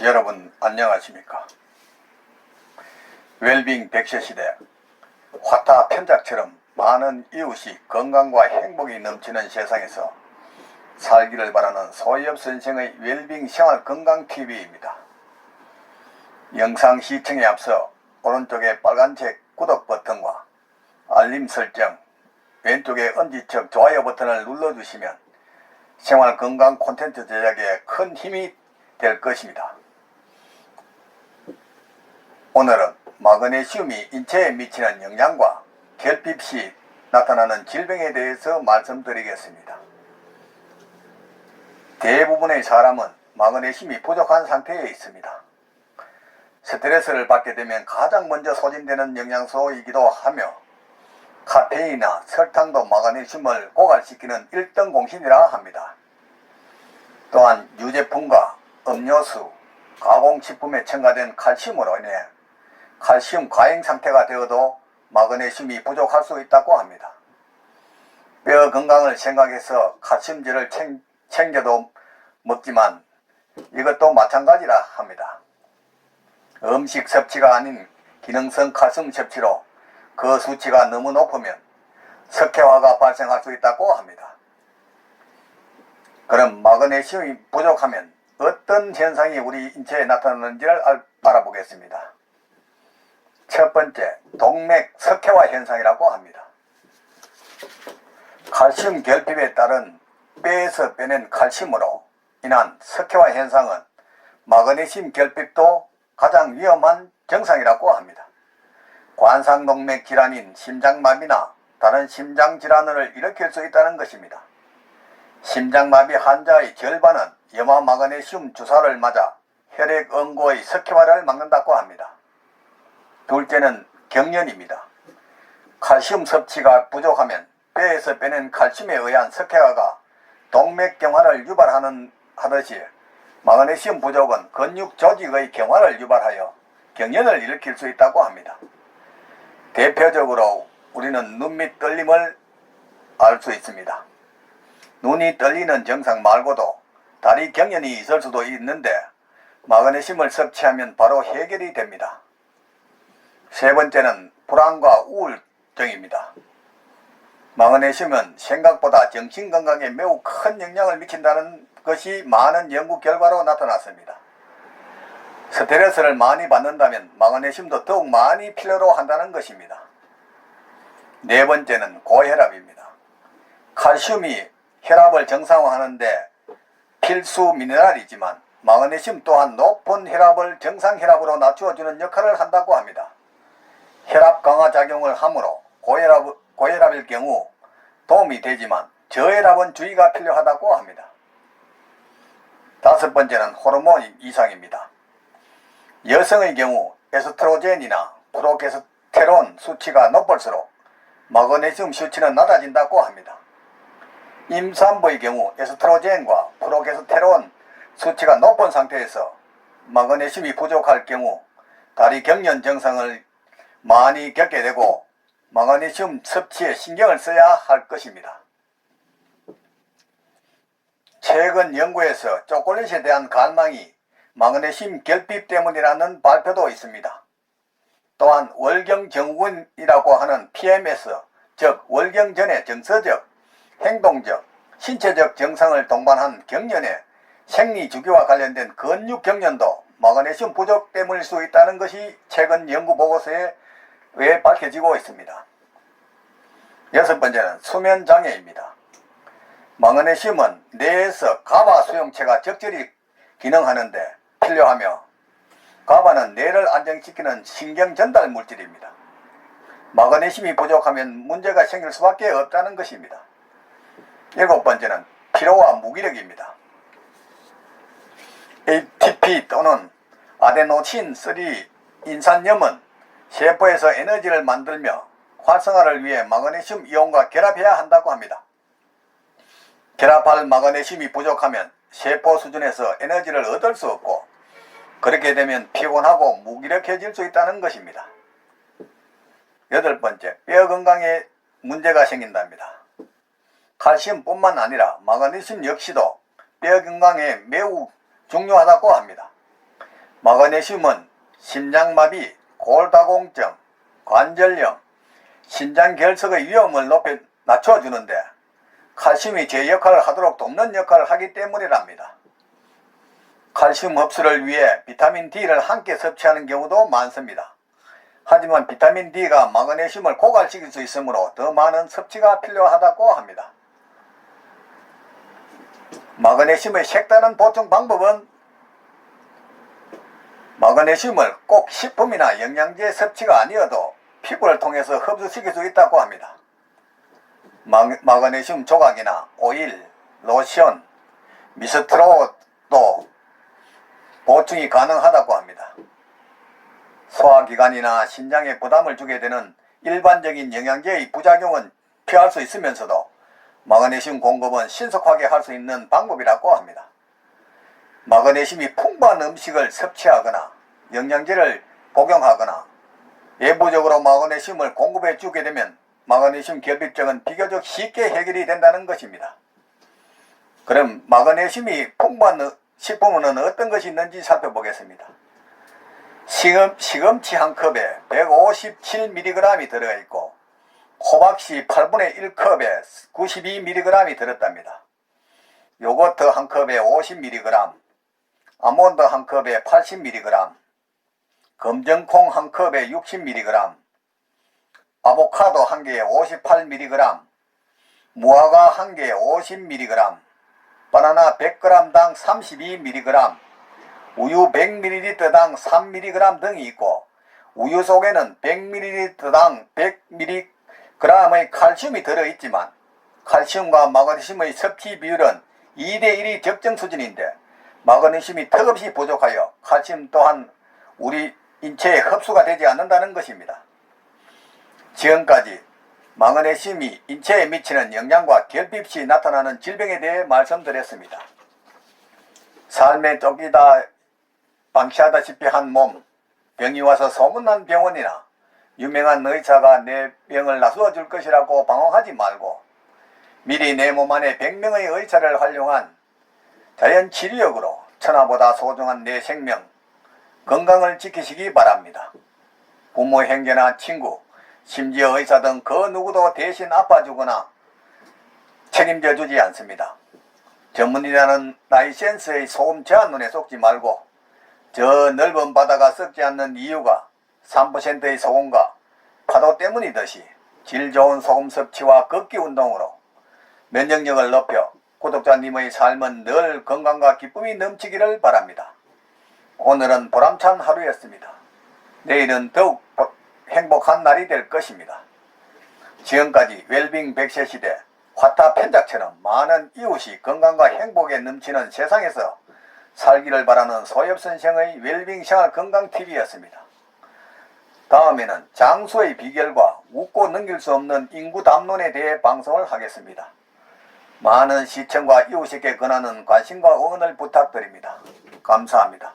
여러분 안녕하십니까. 웰빙 100세 시대 화타 편작처럼 많은 이웃이 건강과 행복이 넘치는 세상에서 살기를 바라는 소희엽 선생의 웰빙 생활건강TV입니다. 영상 시청에 앞서 오른쪽에 빨간색 구독 버튼과 알림 설정, 왼쪽에 엄지척 좋아요 버튼을 눌러주시면 생활건강 콘텐츠 제작에 큰 힘이 될 것입니다. 오늘은 마그네슘이 인체에 미치는 영향과 결핍 시 나타나는 질병에 대해서 말씀드리겠습니다. 대부분의 사람은 마그네슘이 부족한 상태에 있습니다. 스트레스를 받게 되면 가장 먼저 소진되는 영양소이기도 하며 카페인이나 설탕도 마그네슘을 고갈시키는 1등 공신이라 합니다. 또한 유제품과 음료수, 가공식품에 첨가된 칼슘으로 인해 칼슘 과잉 상태가 되어도 마그네슘이 부족할 수 있다고 합니다. 뼈 건강을 생각해서 칼슘제를 챙겨도 먹지만 이것도 마찬가지라 합니다. 음식 섭취가 아닌 기능성 칼슘 섭취로 그 수치가 너무 높으면 석회화가 발생할 수 있다고 합니다. 그럼 마그네슘이 부족하면 어떤 현상이 우리 인체에 나타나는지를 알아보겠습니다. 첫 번째, 동맥 석회화 현상이라고 합니다. 칼슘 결핍에 따른 뼈에서 빼낸 칼슘으로 인한 석회화 현상은 마그네슘 결핍도 가장 위험한 증상이라고 합니다. 관상동맥 질환인 심장마비나 다른 심장질환을 일으킬 수 있다는 것입니다. 심장마비 환자의 절반은 염화 마그네슘 주사를 맞아 혈액 응고의 석회화를 막는다고 합니다. 둘째는 경련입니다. 칼슘 섭취가 부족하면 뼈에서 빼낸 칼슘에 의한 석회화가 동맥경화를 유발하듯이 마그네슘 부족은 근육 조직의 경화를 유발하여 경련을 일으킬 수 있다고 합니다. 대표적으로 우리는 눈밑 떨림을 알 수 있습니다. 눈이 떨리는 증상 말고도 다리 경련이 있을 수도 있는데 마그네슘을 섭취하면 바로 해결이 됩니다. 세 번째는 불안과 우울증입니다. 마그네슘은 생각보다 정신건강에 매우 큰 영향을 미친다는 것이 많은 연구 결과로 나타났습니다. 스트레스를 많이 받는다면 마그네슘도 더욱 많이 필요로 한다는 것입니다. 네 번째는 고혈압입니다. 칼슘이 혈압을 정상화하는데 필수 미네랄이지만 마그네슘 또한 높은 혈압을 정상 혈압으로 낮추어주는 역할을 한다고 합니다. 혈압 강화 작용을 하므로 고혈압일 경우 도움이 되지만 저혈압은 주의가 필요하다고 합니다. 다섯 번째는 호르몬 이상입니다. 여성의 경우 에스트로겐이나 프로게스테론 수치가 높을수록 마그네슘 수치는 낮아진다고 합니다. 임산부의 경우 에스트로겐과 프로게스테론 수치가 높은 상태에서 마그네슘이 부족할 경우 다리 경련 증상을 많이 겪게 되고 마그네슘 섭취에 신경을 써야 할 것입니다. 최근 연구에서 초콜릿에 대한 갈망이 마그네슘 결핍 때문이라는 발표도 있습니다. 또한 월경증후군이라고 하는 PMS, 즉 월경 전의 정서적, 행동적, 신체적 증상을 동반한 경련에 생리주기와 관련된 근육 경련도 마그네슘 부족 때문일 수 있다는 것이 최근 연구 보고서에 밝혀지고 있습니다. 여섯 번째는 수면장애입니다. 마그네슘은 뇌에서 가바 수용체가 적절히 기능하는데 필요하며 가바는 뇌를 안정시키는 신경 전달 물질입니다. 마그네슘이 부족하면 문제가 생길 수밖에 없다는 것입니다. 일곱 번째는 피로와 무기력입니다. ATP 또는 아데노신3 인산염은 세포에서 에너지를 만들며 활성화를 위해 마그네슘 이온과 결합해야 한다고 합니다. 결합할 마그네슘이 부족하면 세포 수준에서 에너지를 얻을 수 없고 그렇게 되면 피곤하고 무기력해질 수 있다는 것입니다. 여덟 번째, 뼈 건강에 문제가 생긴답니다. 칼슘뿐만 아니라 마그네슘 역시도 뼈 건강에 매우 중요하다고 합니다. 마그네슘은 심장마비, 골다공증, 관절염, 신장결석의 위험을 낮춰주는데 칼슘이 제 역할을 하도록 돕는 역할을 하기 때문이랍니다. 칼슘 흡수를 위해 비타민 D를 함께 섭취하는 경우도 많습니다. 하지만 비타민 D가 마그네슘을 고갈시킬 수 있으므로 더 많은 섭취가 필요하다고 합니다. 마그네슘의 색다른 보충 방법은 마그네슘을 꼭 식품이나 영양제 섭취가 아니어도 피부를 통해서 흡수시킬 수 있다고 합니다. 마그네슘 조각이나 오일, 로션, 미스트로도 보충이 가능하다고 합니다. 소화기관이나 신장에 부담을 주게 되는 일반적인 영양제의 부작용은 피할 수 있으면서도 마그네슘 공급은 신속하게 할 수 있는 방법이라고 합니다. 마그네슘이 풍부한 음식을 섭취하거나 영양제를 복용하거나 외부적으로 마그네슘을 공급해 주게 되면 마그네슘 결핍증은 비교적 쉽게 해결이 된다는 것입니다. 그럼 마그네슘이 풍부한 식품은 어떤 것이 있는지 살펴보겠습니다. 시금치 한 컵에 157mg이 들어있고 호박씨 8분의 1컵에 92mg이 들었답니다. 요거트 한 컵에 50mg, 아몬드 한 컵에 80mg, 검정콩 한 컵에 60mg, 아보카도 한 개에 58mg, 무화과 한 개에 50mg, 바나나 100g당 32mg, 우유 100ml당 3mg 등이 있고 우유 속에는 100ml당 100mg의 칼슘이 들어있지만 칼슘과 마그네슘의 섭취 비율은 2:1이 적정 수준인데 마그네슘이 턱없이 부족하여 칼슘 또한 우리 인체에 흡수가 되지 않는다는 것입니다. 지금까지 마그네슘이 인체에 미치는 영향과 결핍 시 나타나는 질병에 대해 말씀드렸습니다. 삶에 쫓기다 방치하다시피 한 몸, 병이 와서 소문난 병원이나 유명한 의사가 내 병을 나누어 줄 것이라고 방황하지 말고 미리 내 몸 안에 100명의 의사를 활용한 자연치료약으로 천하보다 소중한 내 생명, 건강을 지키시기 바랍니다. 부모, 형제나 친구, 심지어 의사 등 그 누구도 대신 아파주거나 책임져 주지 않습니다. 전문이라는 라이센스의 소금 제한 눈에 속지 말고 저 넓은 바다가 썩지 않는 이유가 3%의 소금과 파도 때문이듯이 질 좋은 소금 섭취와 걷기 운동으로 면역력을 높여 구독자님의 삶은 늘 건강과 기쁨이 넘치기를 바랍니다. 오늘은 보람찬 하루였습니다. 내일은 더욱 행복한 날이 될 것입니다. 지금까지 웰빙 100세 시대 화타 편작처럼 많은 이웃이 건강과 행복에 넘치는 세상에서 살기를 바라는 소엽선생의 웰빙 생활 건강TV였습니다. 다음에는 장수의 비결과 웃고 넘길 수 없는 인구 담론에 대해 방송을 하겠습니다. 많은 시청과 이웃에게 권하는 관심과 응원을 부탁드립니다. 감사합니다.